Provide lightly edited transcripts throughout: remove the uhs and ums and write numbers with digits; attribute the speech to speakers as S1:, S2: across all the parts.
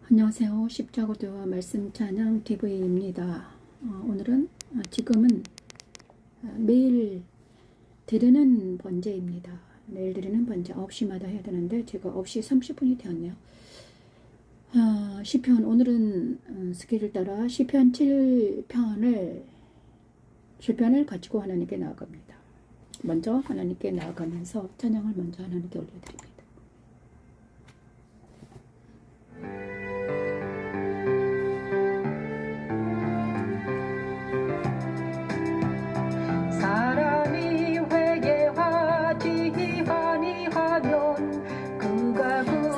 S1: 안녕하세요. 십자고대와 말씀 찬양 TV입니다. 오늘은 지금은 매일 드리는 번제입니다. 매일 드리는 번제 9시마다 해야 되는데 제가 9시 30분이 되었네요. 시편 오늘은 스케줄 따라 시편 7편을 가지고 하나님께 나아갑니다. 먼저 하나님께 나아가면서 찬양을 먼저 하나님께 올려드립니다.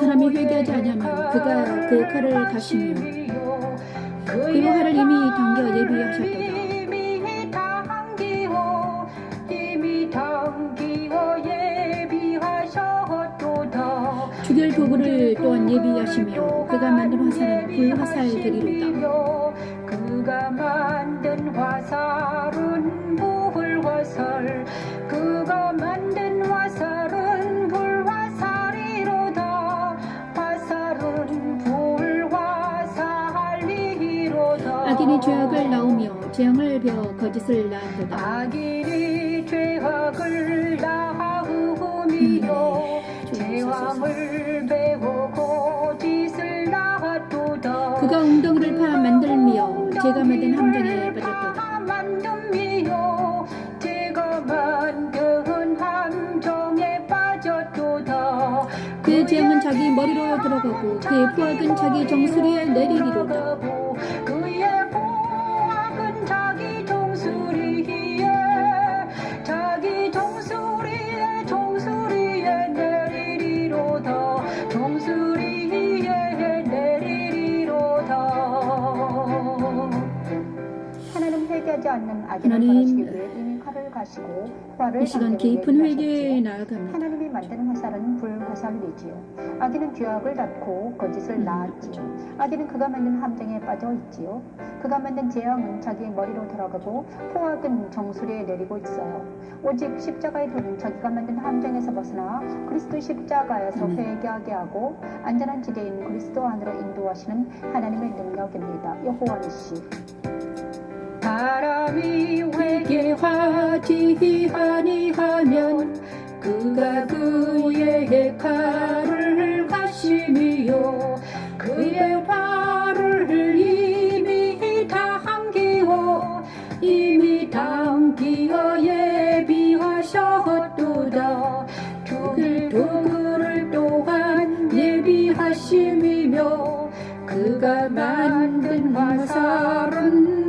S1: 사람이 회개하지 아니하면 그가 그 칼을 가시며 그 활을 이미 당겨 예비하셨도다. 죽일 도구를 또한 예비하시며 그가 만든 화살은 불화살되리로다.
S2: 그가 만든 화살은 불화살, 그가 만든 화살은 불화살이로다. 화살은 불화살이로다.
S1: 악인이 죄악을 낳으며 재앙을 베어 거짓을 낳았도다.
S2: 악인이 죄악을 낳으며 재앙을 베어 거짓을 낳았도다.
S1: 그가 웅덩이를 파 만들며 제가 만든 함정에 빠졌도다. 그의 재앙은 자기 머리로 들어가고 그의 포악은 자기 정수리에 내리리로다.
S2: 그의 포악은 자기 정수리에 내리리로다. 정수리에 내리리로다. 하나님 회개하지 않는 악인을 벌하시기 위해 이미 칼을 가시고 활을
S1: 이 시간 깊은 회개에 나아갑니다.
S2: 하나님이 만드는 화살은 불화살이지요. 악인은 죄악을 낳고 거짓을 낳았지요. 악인은 그가 만든 함정에 빠져 있지요. 그가 만든 재앙은 자기의 머리로 들어가고 포악은 정수리에 내리고 있어요. 오직 십자가의 도는 자기가 만든 함정에서 벗어나 그리스도 십자가에서 회개하게 하고 안전한 지대인 그리스도 안으로 인도하시는 하나님의 능력입니다. 여호와니시. 사람이 회개하지 아니하면 그가 그의 칼을 가시며 그의 활을 이미 당기어 예비하셨도다. 죽일 도구를 또한 예비하심이며 그가 만든 화살은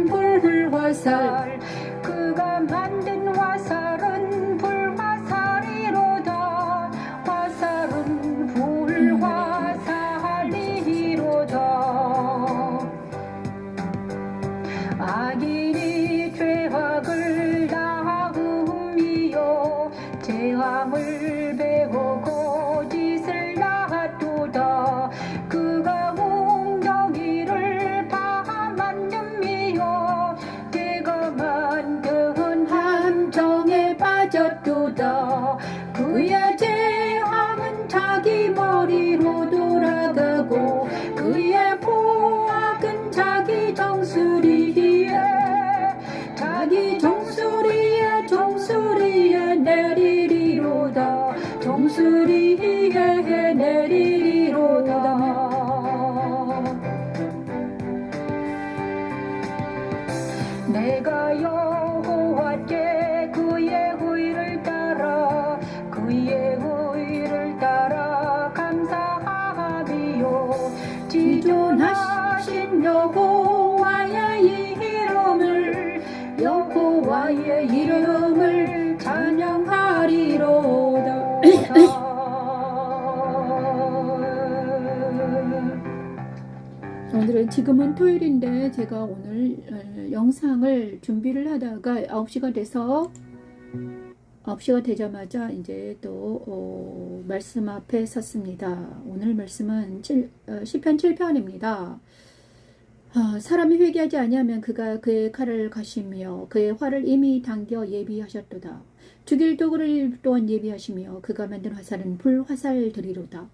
S2: 불화살, 그가 만든 화살은 불화살이로다. 화살은 불화살이로다. 악인이 죄악을 낳으며 재앙을 베어 거짓을 낳았도다. 그가 웅덩이를 파 만들며 제가 만든 함정에 빠졌도다. 그의 재앙은 자기 머리로 돌아가고 그의 포악은 자기 정수리에 내리리로다. 정수리에 내리리로다. 내가 여호와께 그의 의를 따라 감사하며 지존하신 여호와의 이름을 찬양하리로다.
S1: 오늘은 지금은 토요일인데 제가 오늘 영상을 준비를 하다가 9시가 돼서 9시가 되자마자 이제 또 말씀 앞에 섰습니다. 오늘 말씀은 시편 7편입니다. 사람이 회개하지 아니하면 그가 그의 칼을 가시며 그의 활을 이미 당겨 예비하셨도다. 죽일 도구를 또한 예비하시며 그가 만든 화살은 불화살되리로다.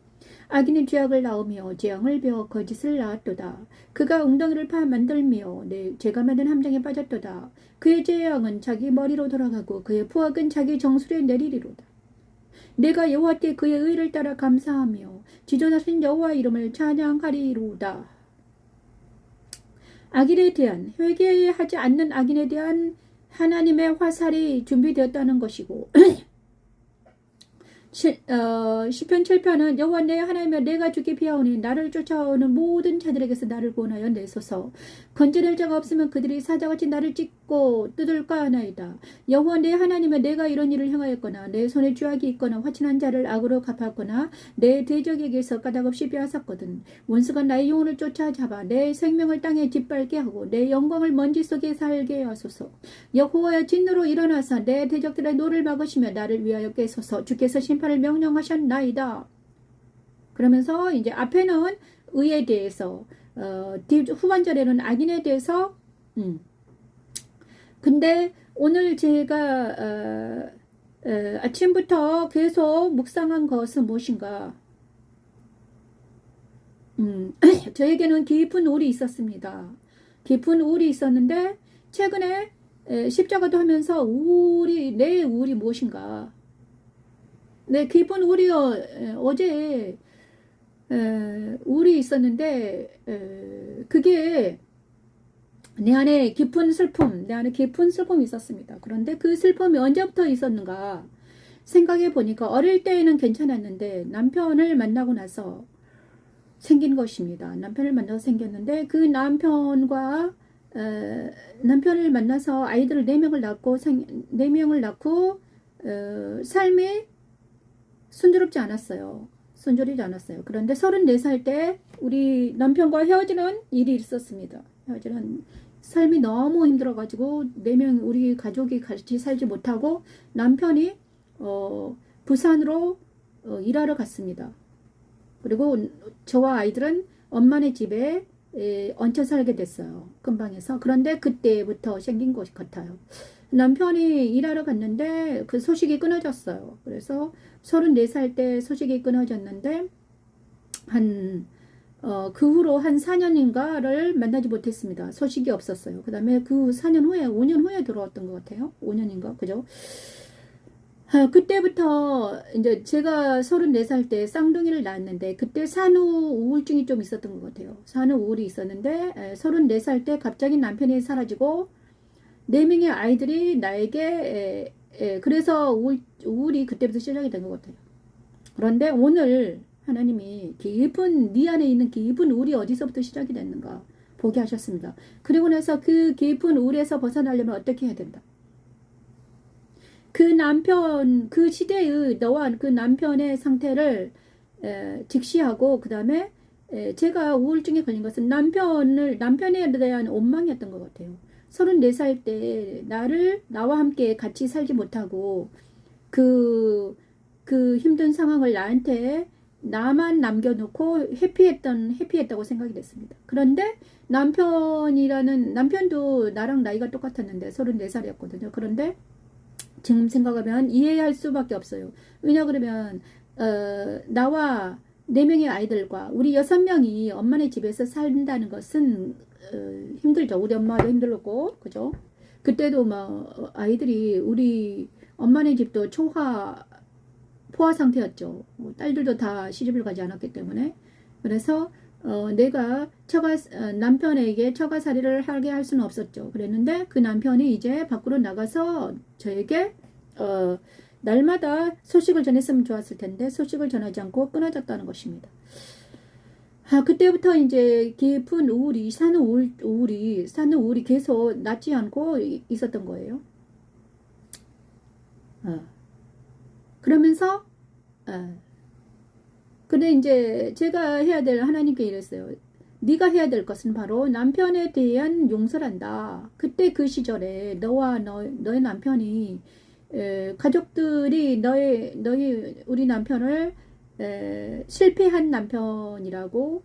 S1: 악인의 죄악을 낳으며 재앙을 베어 거짓을 낳았도다. 그가 웅덩이를 파 만들며 죄가 만든 함정에 빠졌도다. 그의 재앙은 자기 머리로 돌아가고 그의 부악은 자기 정수리에 내리리로다. 내가 여호와께 그의 의를 따라 감사하며 지존하신 여호와 이름을 찬양하리로다. 악인에 대한, 회개하지 않는 악인에 대한 하나님의 화살이 준비되었다는 것이고 시편 7편은 여호와 내 하나님이여 내가 주께 피하오니 나를 쫓아오는 모든 자들에게서 나를 구원하여 내소서. 건져낼 자가 없으면 그들이 사자같이 나를 찢고 뜯을까 하나이다. 여호와 내 하나님이여 내가 이런 일을 행하였거나 내 손에 죄악이 있거나 화친한 자를 악으로 갚았거나 내 대적에게서 까닭없이 빼앗았거든. 원수가 나의 영혼을 쫓아잡아 내 생명을 땅에 짓밟게 하고 내 영광을 먼지 속에 살게 하소서. 여호와여 진노로 일어나서 내 대적들의 노를 막으시며 나를 위하여 깨소서. 주께서 심판을 명령하셨나이다. 그러면서 이제 앞에는 의에 대해서 후반절에는 악인에 대해서 근데 오늘 제가 아침부터 계속 묵상한 것은 무엇인가? 저에게는 깊은 우울이 있었습니다. 깊은 우울이 있었는데 최근에 십자가도 하면서 내 우울이 무엇인가? 네, 깊은 우울이 어제 우울이 있었는데 그게 내 안에 깊은 슬픔이 있었습니다. 그런데 그 슬픔이 언제부터 있었는가 생각해 보니까 어릴 때에는 괜찮았는데 남편을 만나고 나서 생긴 것입니다. 남편을 만나서 생겼는데 그 남편을 만나서 아이들을 4명을 낳고 삶이 순조롭지 않았어요. 그런데 34살 때 우리 남편과 헤어지는 일이 있었습니다. 삶이 너무 힘들어가지고 4명 우리 가족이 같이 살지 못하고 남편이 부산으로 일하러 갔습니다. 그리고 저와 아이들은 엄마네 집에 얹혀 살게 됐어요. 근방에서. 그런데 그때부터 생긴 것 같아요. 남편이 일하러 갔는데 그 소식이 끊어졌어요. 그래서 34살 때 소식이 끊어졌는데 그 후로 한 4년인가를 만나지 못했습니다. 소식이 없었어요. 그 다음에 그 4년 후에 5년 후에 들어왔던 것 같아요. 5년인가 그죠? 그때부터 이제 제가 34살 때 쌍둥이를 낳았는데 그때 산후 우울증이 좀 있었던 것 같아요. 산후 우울이 있었는데 34살 때 갑자기 남편이 사라지고 4명의 아이들이 나에게 그래서 우울이 그때부터 시작이 된 것 같아요. 그런데 오늘 하나님이 네 안에 있는 깊은 우울이 어디서부터 시작이 됐는가 보게 하셨습니다. 그리고 나서 그 깊은 우울에서 벗어나려면 어떻게 해야 된다. 그 시대의 너와 그 남편의 상태를 직시하고 그 다음에 제가 우울증에 걸린 것은 남편에 대한 원망이었던 것 같아요. 34살 때 나와 함께 같이 살지 못하고 그 힘든 상황을 나만 남겨놓고 해피했다고 생각이 됐습니다. 그런데 남편도 나랑 나이가 똑같았는데 34살이었거든요. 그런데 지금 생각하면 이해할 수밖에 없어요. 왜냐 그러면 나와 4명의 아이들과 우리 6명이 엄마네 집에서 산다는 것은 힘들죠. 우리 엄마도 힘들었고 그죠? 그때도 아이들이 우리 엄마네 집도 포화 상태였죠. 딸들도 다 시집을 가지 않았기 때문에. 그래서 내가 남편에게 처가살이를 하게 할 수는 없었죠. 그랬는데 그 남편이 이제 밖으로 나가서 저에게 날마다 소식을 전했으면 좋았을 텐데 소식을 전하지 않고 끊어졌다는 것입니다. 그때부터 이제 깊은 우울이 산후 우울이 계속 낫지 않고 있었던 거예요. 그러면서 근데 이제 제가 해야 될 하나님께 이랬어요. 네가 해야 될 것은 바로 남편에 대한 용서란다. 그때 그 시절에 너와 너의 남편이 가족들이 우리 남편을 실패한 남편이라고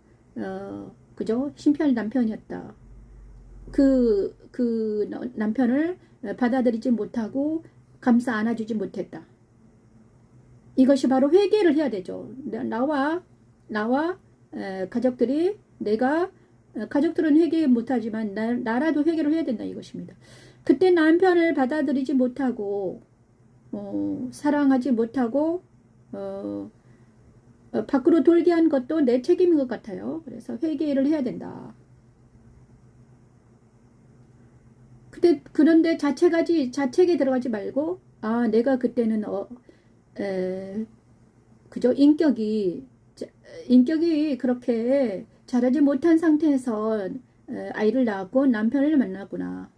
S1: 그죠? 실패한 남편이었다. 그 남편을 받아들이지 못하고 감싸 안아주지 못했다. 이것이 바로 회개를 해야 되죠. 나와 나와 가족들이 가족들은 회개 못하지만 나라도 회개를 해야 된다 이것입니다. 그때 남편을 받아들이지 못하고 사랑하지 못하고 밖으로 돌게 한 것도 내 책임인 것 같아요. 그래서 회개를 해야 된다. 그런데 자책에 들어가지 말고 내가 그때는 그저 인격이 그렇게 자라지 못한 상태에서 아이를 낳았고 남편을 만났구나.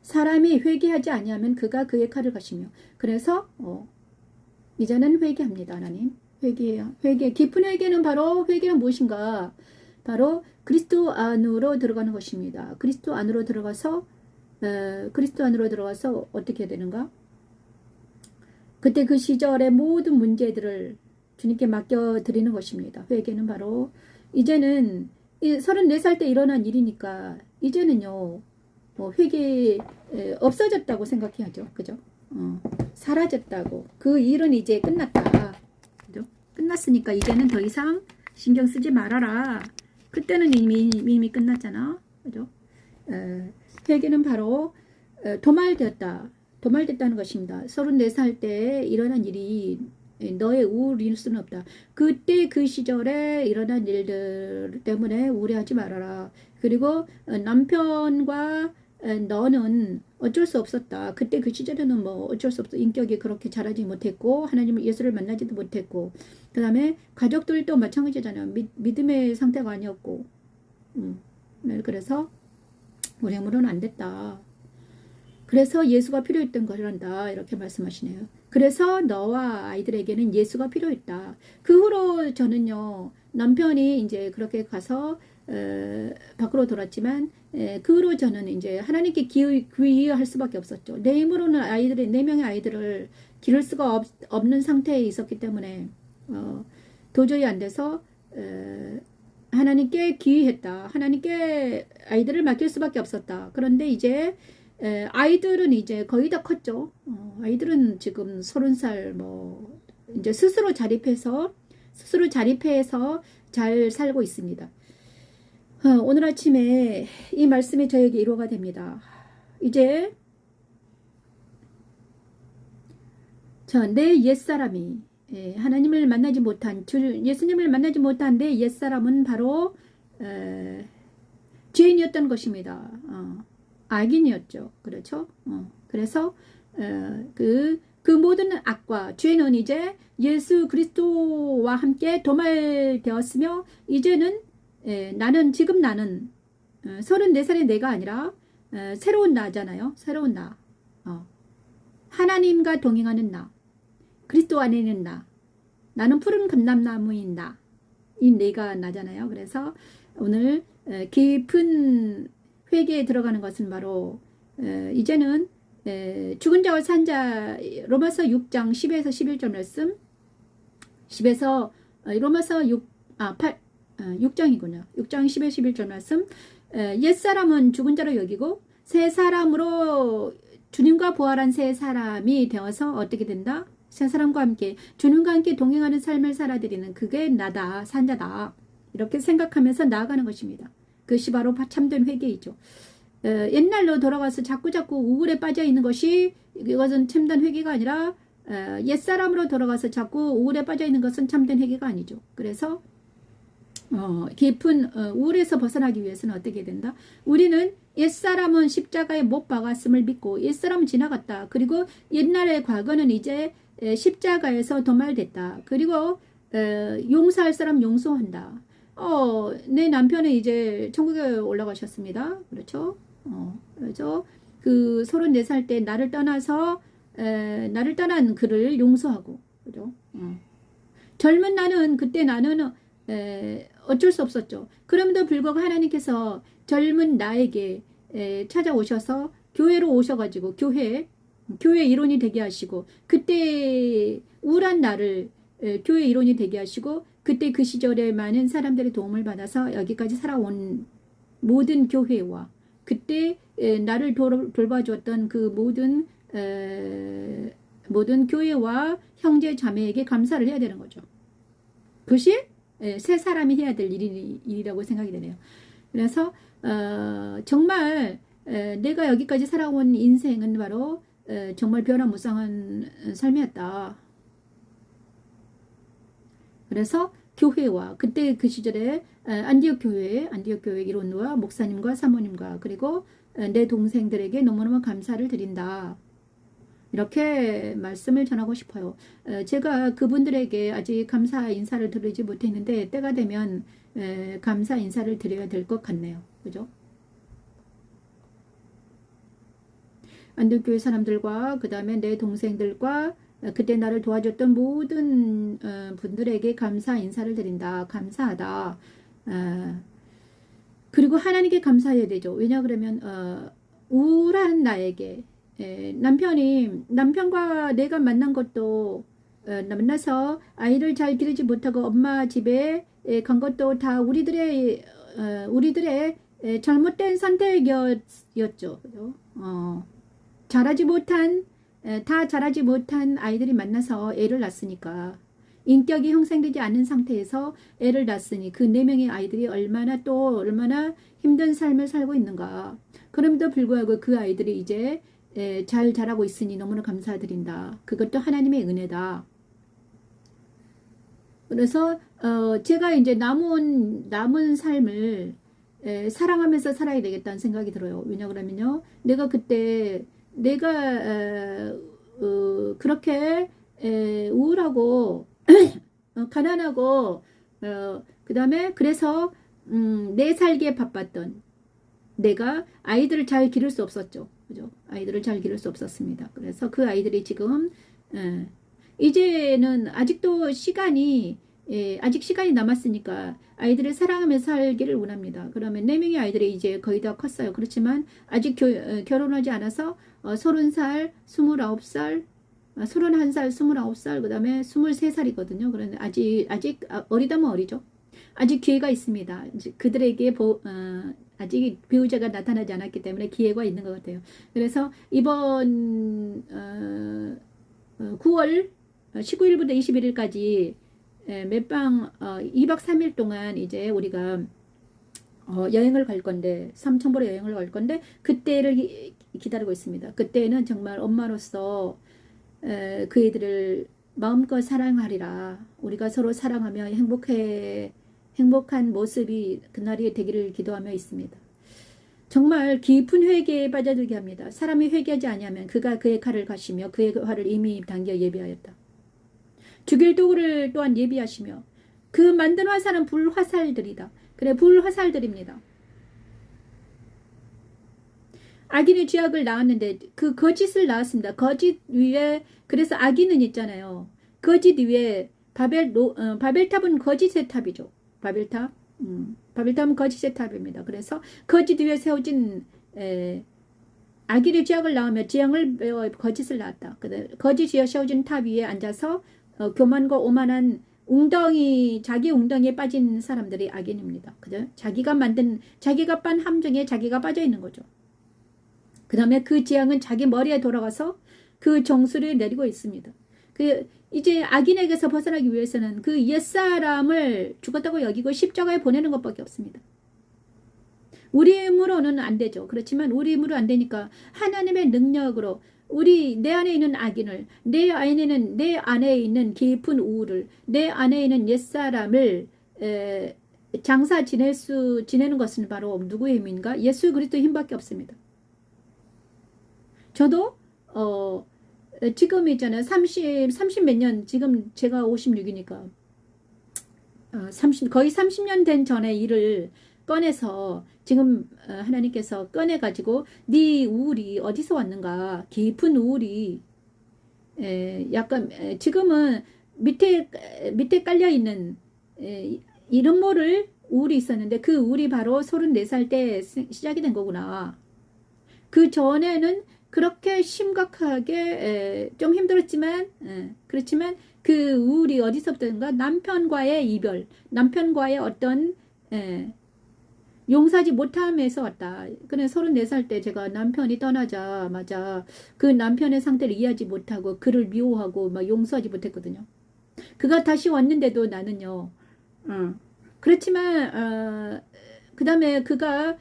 S1: 사람이 회개하지 아니하면 그가 그의 칼을 가시며. 그래서 이제는 회개합니다. 하나님 회개해요. 깊은 회개는 바로 회개는 무엇인가? 바로 그리스도 안으로 들어가는 것입니다. 그리스도 안으로 들어가서 어떻게 되는가? 그때 그 시절의 모든 문제들을 주님께 맡겨드리는 것입니다. 회개는 바로 이제는 34살 때 일어난 일이니까 이제는요 회개 없어졌다고 생각해야죠. 그죠? 사라졌다고. 그 일은 이제 끝났다. 그죠? 끝났으니까 이제는 더 이상 신경 쓰지 말아라. 그때는 이미 끝났잖아. 그죠? 회개는 바로 도말됐다는 것입니다. 34살 때 일어난 일이 너의 우울일 수는 없다. 그때 그 시절에 일어난 일들 때문에 우울해하지 말아라. 그리고 남편과 너는 어쩔 수 없었다. 그때 그 시절에는 뭐 어쩔 수 없어. 인격이 그렇게 자라지 못했고 하나님 예수를 만나지도 못했고 그 다음에 가족들도 마찬가지잖아요. 믿음의 상태가 아니었고 그래서 우리 힘으로는 안 됐다. 그래서 예수가 필요했던 거란다. 이렇게 말씀하시네요. 그래서 너와 아이들에게는 예수가 필요했다. 그 후로 저는요 남편이 이제 그렇게 가서 밖으로 돌았지만 그 후로 저는 이제 하나님께 귀의할 수밖에 없었죠. 내 힘으로는 네 명의 아이들을 기를 수가 없는 상태에 있었기 때문에 도저히 안 돼서 하나님께 귀의했다. 하나님께 아이들을 맡길 수밖에 없었다. 그런데 이제 아이들은 이제 거의 다 컸죠. 아이들은 지금 30살 뭐 이제 스스로 자립해서 잘 살고 있습니다. 오늘 아침에 이 말씀이 저에게 위로가 됩니다. 이제 내 옛사람이 하나님을 만나지 못한 예수님을 만나지 못한 내 옛사람은 바로 죄인이었던 것입니다. 악인이었죠. 그렇죠? 그래서 그 모든 악과 죄는 이제 예수 그리스도와 함께 도말되었으며 이제는 나는 34살의 내가 아니라 새로운 나잖아요. 새로운 나. 하나님과 동행하는 나. 그리스도 안에 있는 나. 나는 푸른 감람나무인 나. 이 내가 나잖아요. 그래서 오늘 깊은 회개에 들어가는 것은 바로 이제는 죽은 자와 산 자 로마서 6장 10에서 11절 말씀 10에서 로마서 6장이군요. 6장 10에서 11절 말씀 옛사람은 죽은 자로 여기고 새 사람으로 주님과 부활한 새 사람이 되어서 어떻게 된다? 새 사람과 함께 주님과 함께 동행하는 삶을 살아드리는 그게 나다. 산자다. 이렇게 생각하면서 나아가는 것입니다. 그것이 바로 참된 회개이죠. 옛날로 돌아가서 자꾸 우울에 빠져 있는 것이 이것은 참된 회개가 아니라 옛사람으로 돌아가서 자꾸 우울에 빠져 있는 것은 참된 회개가 아니죠. 그래서 깊은 우울에서 벗어나기 위해서는 어떻게 된다? 우리는 옛사람은 십자가에 못 박았음을 믿고 옛사람은 지나갔다. 그리고 옛날의 과거는 이제 십자가에서 도말됐다. 그리고 용서할 사람 용서한다. 내 남편은 이제 천국에 올라가셨습니다. 그렇죠? 그래서 그 34살 때 나를 떠난 그를 용서하고, 그죠? 젊은 그때 나는 어쩔 수 없었죠. 그럼에도 불구하고 하나님께서 젊은 나에게 찾아오셔서 교회로 오셔가지고 교회 일원이 되게 하시고 그때 우울한 나를 교회 일원이 되게 하시고 그때 그 시절에 많은 사람들의 도움을 받아서 여기까지 살아온 모든 교회와 그때 나를 돌봐주었던 그 모든 교회와 형제 자매에게 감사를 해야 되는 거죠. 그것이 세 사람이 해야 될 일이라고 생각이 되네요. 그래서 정말 내가 여기까지 살아온 인생은 바로 정말 변화무쌍한 삶이었다. 그래서 교회와 그때 그 시절에 안디옥 교회 이론과 목사님과 사모님과 그리고 내 동생들에게 너무너무 감사를 드린다. 이렇게 말씀을 전하고 싶어요. 제가 그분들에게 아직 감사 인사를 드리지 못했는데 때가 되면 감사 인사를 드려야 될 것 같네요. 그죠? 안동교회 사람들과 그 다음에 내 동생들과 그때 나를 도와줬던 모든 분들에게 감사 인사를 드린다. 감사하다. 그리고 하나님께 감사해야 되죠. 왜냐 그러면 우울한 나에게 남편과 내가 만난 것도 만나서 아이를 잘 기르지 못하고 엄마 집에 간 것도 다 우리들의 잘못된 선택이었죠. 그죠? 자라지 못한 아이들이 만나서 애를 낳았으니까 인격이 형성되지 않은 상태에서 애를 낳았으니 그 4명의 아이들이 얼마나 힘든 삶을 살고 있는가. 그럼에도 불구하고 그 아이들이 이제 잘 자라고 있으니 너무나 감사드린다. 그것도 하나님의 은혜다. 그래서 제가 이제 남은 삶을 사랑하면서 살아야 되겠다는 생각이 들어요. 왜냐 그러면요, 내가 그때 그렇게 우울하고 가난하고 그 다음에 그래서 내 살기에 바빴던 내가 아이들을 잘 기를 수 없었죠. 그죠? 아이들을 잘 기를 수 없었습니다. 그래서 그 아이들이 지금 이제는 아직도 아직 시간이 남았으니까 아이들을 사랑하면서 살기를 원합니다. 그러면 4명의 아이들이 이제 거의 다 컸어요. 그렇지만 아직 결혼하지 않아서 30살, 29살, 31살, 29살, 그 다음에 23살이거든요. 그런데 아직 어리다면 어리죠. 아직 기회가 있습니다. 그들에게 아직 배우자가 나타나지 않았기 때문에 기회가 있는 것 같아요. 그래서 이번 9월 19일부터 21일까지 몇방 2박 3일 동안 이제 우리가 여행을 갈 건데 삼천포로 여행을 갈 건데 그때를 기다리고 있습니다. 그때는 정말 엄마로서 그 애들을 마음껏 사랑하리라. 우리가 서로 사랑하며 행복한 모습이 그날이 되기를 기도하며 있습니다. 정말 깊은 회개에 빠져들게 합니다. 사람이 회개하지 아니하면 그가 그의 칼을 가시며 그의 활을 이미 당겨 예비하였다. 죽일 도구를 또한 예비하시며 그 만든 화살은 불화살들이다. 그래, 불화살들입니다. 악인의 죄악을 낳았는데 그 거짓을 낳았습니다. 거짓 위에, 그래서 악인은 있잖아요. 거짓 위에 바벨탑은 거짓의 탑이죠. 바벨탑은 거짓의 탑입니다. 그래서 거짓 위에 세워진 악인의 죄악을 낳으며 지향을 배워 거짓을 낳았다. 거짓 위에 세워진 탑 위에 앉아서 교만과 오만한 자기 웅덩이에 빠진 사람들이 악인입니다. 그죠? 자기가 빤 함정에 자기가 빠져 있는 거죠. 그 다음에 그 재앙은 자기 머리에 돌아가서 그 정수를 내리고 있습니다. 이제 악인에게서 벗어나기 위해서는 그 옛사람을 죽었다고 여기고 십자가에 보내는 것밖에 없습니다. 우리 힘으로는 안 되죠. 그렇지만 우리 힘으로 안 되니까 하나님의 능력으로 내 안에 있는 악인을, 내 안에 있는 깊은 우울을, 내 안에 있는 옛사람을 장사 지내는 것은 바로 누구의 힘인가? 예수 그리스도의 힘밖에 없습니다. 저도 지금 있잖아요. 30 몇 년, 지금 제가 56이니까 거의 30년 된 전의 일을 꺼내서 지금 하나님께서 꺼내가지고 네 우울이 어디서 왔는가, 깊은 우울이 약간 지금은 밑에 깔려있는 이름 모를 우울이 있었는데 그 우울이 바로 34살 때 시작이 된 거구나. 그 전에는 그렇게 심각하게 좀 힘들었지만 그렇지만 그 우울이 어디서부터인가, 남편과의 이별, 남편과의 어떤 용서하지 못함에서 왔다. 그래 34살 때 제가 남편이 떠나자마자 그 남편의 상태를 이해하지 못하고 그를 미워하고 막 용서하지 못했거든요. 그가 다시 왔는데도 나는요 그렇지만 그 다음에 그가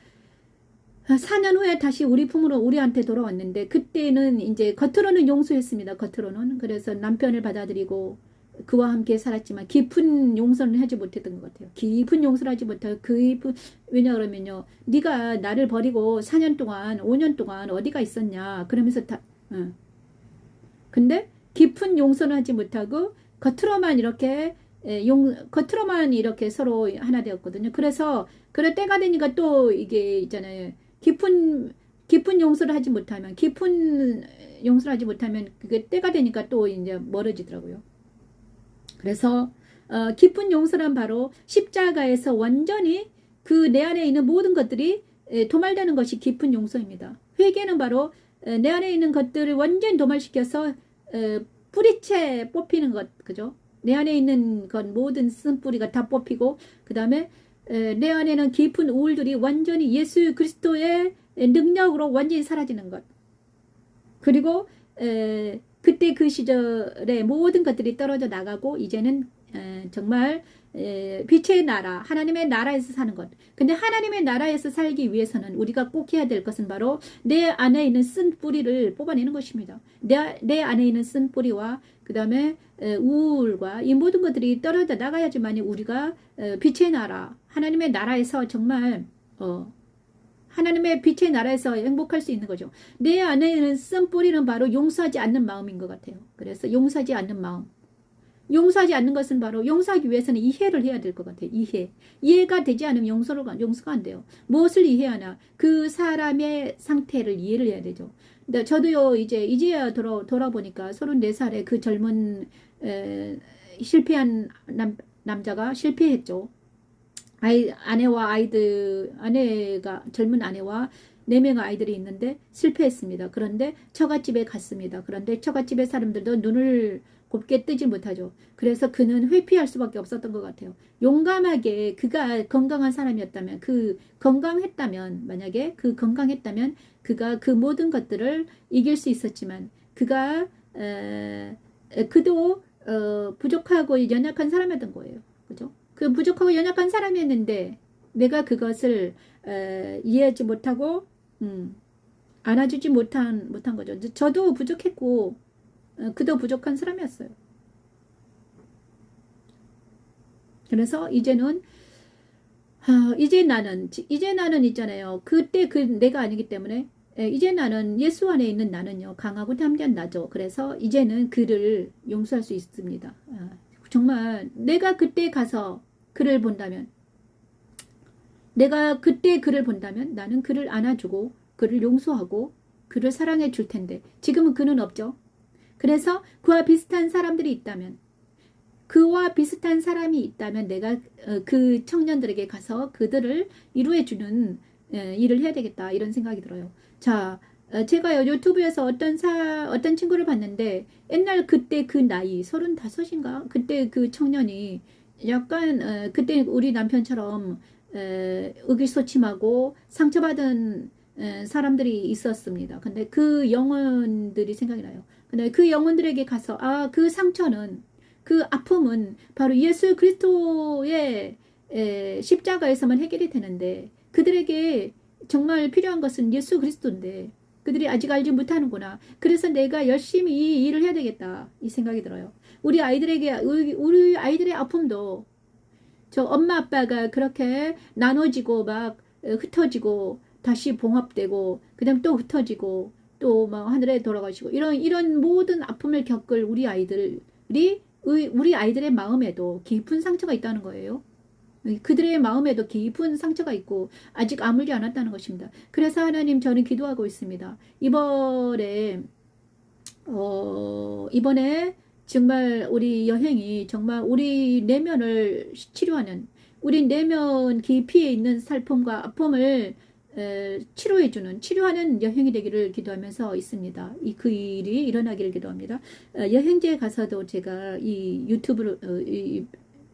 S1: 4년 후에 다시 우리 품으로 우리한테 돌아왔는데 그때는 이제 겉으로는 용서했습니다. 겉으로는. 그래서 남편을 받아들이고 그와 함께 살았지만 깊은 용서는 하지 못했던 것 같아요. 깊은 용서를 하지 못하고 왜냐 그러면요. 네가 나를 버리고 4년 동안 5년 동안 어디가 있었냐 그러면서 근데 깊은 용서는 하지 못하고 겉으로만 이렇게 겉으로만 이렇게 서로 하나 되었거든요. 그래서 그럴 때가 되니까 또 이게 있잖아요. 깊은 용서를 하지 못하면 그게 때가 되니까 또 이제 멀어지더라고요. 그래서 깊은 용서란 바로 십자가에서 완전히 그 내 안에 있는 모든 것들이 도말되는 것이 깊은 용서입니다. 회개는 바로 내 안에 있는 것들을 완전히 도말시켜서 뿌리채 뽑히는 것, 그죠? 내 안에 있는 것 모든 쓴뿌리가 다 뽑히고 그 다음에 내 안에는 깊은 우울들이 완전히 예수 그리스도의 능력으로 완전히 사라지는 것. 그리고 그때 그 시절에 모든 것들이 떨어져 나가고 이제는 정말 빛의 나라, 하나님의 나라에서 사는 것. 근데 하나님의 나라에서 살기 위해서는 우리가 꼭 해야 될 것은 바로 내 안에 있는 쓴 뿌리를 뽑아내는 것입니다. 내 안에 있는 쓴 뿌리와 그 다음에 우울과 이 모든 것들이 떨어져 나가야지만 우리가 빛의 나라, 하나님의 나라에서 정말 하나님의 빛의 나라에서 행복할 수 있는 거죠. 내 안에는 쓴 뿌리는 바로 용서하지 않는 마음인 것 같아요. 그래서 용서하지 않는 마음. 용서하지 않는 것은 바로 용서하기 위해서는 이해를 해야 될 것 같아요. 이해가 되지 않으면 용서가 안 돼요. 무엇을 이해하나? 그 사람의 상태를 이해를 해야 되죠. 근데 저도요 이제야 돌아보니까 34살의 그 젊은 실패한 남자가 실패했죠. 아내가 젊은 아내와 4명의 아이들이 있는데 실패했습니다. 그런데 처갓집에 갔습니다. 그런데 처갓집의 사람들도 눈을 곱게 뜨지 못하죠. 그래서 그는 회피할 수밖에 없었던 것 같아요. 용감하게 그가 건강한 사람이었다면 만약에 건강했다면 그가 그 모든 것들을 이길 수 있었지만 그도 부족하고 연약한 사람이었던 거예요. 그죠? 그 부족하고 연약한 사람이었는데 내가 그것을 이해하지 못하고 안아주지 못한 거죠. 저도 부족했고 그도 부족한 사람이었어요. 그래서 이제 나는 있잖아요. 그때 내가 아니기 때문에 이제 나는 예수 안에 있는 나는요 강하고 담대한 나죠. 그래서 이제는 그를 용서할 수 있습니다. 정말 내가 그때 가서 그를 본다면 나는 그를 안아주고 그를 용서하고 그를 사랑해 줄 텐데 지금은 그는 없죠. 그래서 그와 비슷한 사람이 있다면 내가 그 청년들에게 가서 그들을 위로해주는 일을 해야 되겠다 이런 생각이 들어요. 자, 제가 유튜브에서 어떤 친구를 봤는데 옛날 그때 그 나이 35인가 그때 그 청년이 약간 그때 우리 남편처럼 의기소침하고 상처받은 사람들이 있었습니다. 근데 그 영혼들이 생각이 나요. 근데 그 영혼들에게 가서 그 상처는 그 아픔은 바로 예수 그리스도의 십자가에서만 해결이 되는데 그들에게 정말 필요한 것은 예수 그리스도인데 그들이 아직 알지 못하는구나. 그래서 내가 열심히 이 일을 해야 되겠다 이 생각이 들어요. 우리 아이들의 아픔도 저 엄마 아빠가 그렇게 나눠지고 막 흩어지고 다시 봉합되고 그다음 또 흩어지고 또 막 하늘에 돌아가시고 이런 모든 아픔을 겪을 우리 아이들의 마음에도 깊은 상처가 있다는 거예요. 그들의 마음에도 깊은 상처가 있고 아직 아물지 않았다는 것입니다. 그래서 하나님 저는 기도하고 있습니다. 이번에 정말 우리 여행이 정말 우리 내면을 치료하는 우리 내면 깊이에 있는 살픔과 아픔을 치료하는 여행이 되기를 기도하면서 있습니다. 그 일이 일어나기를 기도합니다. 여행지에 가서도 제가 이 유튜브를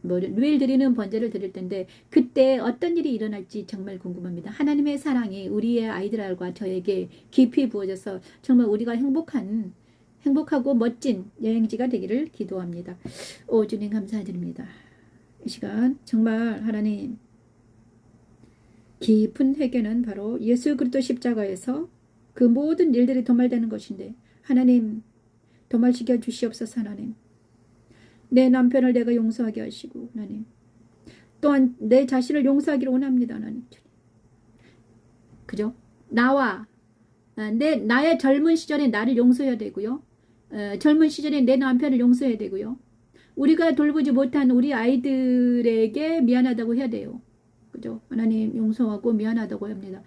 S1: 매일 드리는 번제를 드릴 텐데 그때 어떤 일이 일어날지 정말 궁금합니다. 하나님의 사랑이 우리의 아이들과 저에게 깊이 부어져서 정말 우리가 행복하고 멋진 여행지가 되기를 기도합니다. 주님 감사드립니다. 이 시간 정말 하나님 깊은 회개는 바로 예수 그리스도 십자가에서 그 모든 일들이 도말되는 것인데 하나님 도말시켜 주시옵소서. 하나님 내 남편을 내가 용서하게 하시고 하나님 또한 내 자신을 용서하기를 원합니다. 하나님 그죠? 나의 젊은 시절에 나를 용서해야 되고요. 젊은 시절에 내 남편을 용서해야 되고요. 우리가 돌보지 못한 우리 아이들에게 미안하다고 해야 돼요. 그죠? 하나님 용서하고 미안하다고 합니다.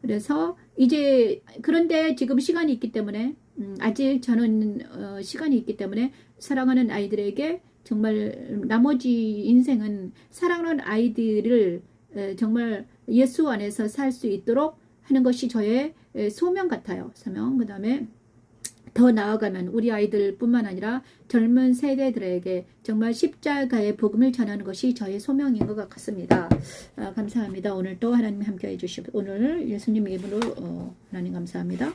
S1: 그래서 이제 그런데 지금 시간이 있기 때문에 아직 저는 시간이 있기 때문에 사랑하는 아이들에게 정말 나머지 인생은 사랑하는 아이들을 정말 예수 안에서 살 수 있도록 하는 것이 저의 소명 같아요. 소명. 그 다음에 더 나아가면 우리 아이들뿐만 아니라 젊은 세대들에게 정말 십자가의 복음을 전하는 것이 저의 소명인 것 같습니다. 감사합니다. 오늘 또 하나님 함께 해주시고 오늘 예수님 이름으로 하나님 감사합니다.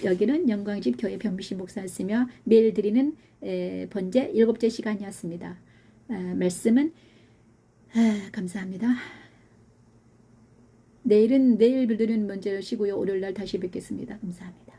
S1: 여기는 영광집 교회 변비신 목사였으며 매일 드리는 번제 7째 시간이었습니다. 말씀은 감사합니다. 내일 드리는 번제를 쉬고요. 월요일날 다시 뵙겠습니다. 감사합니다.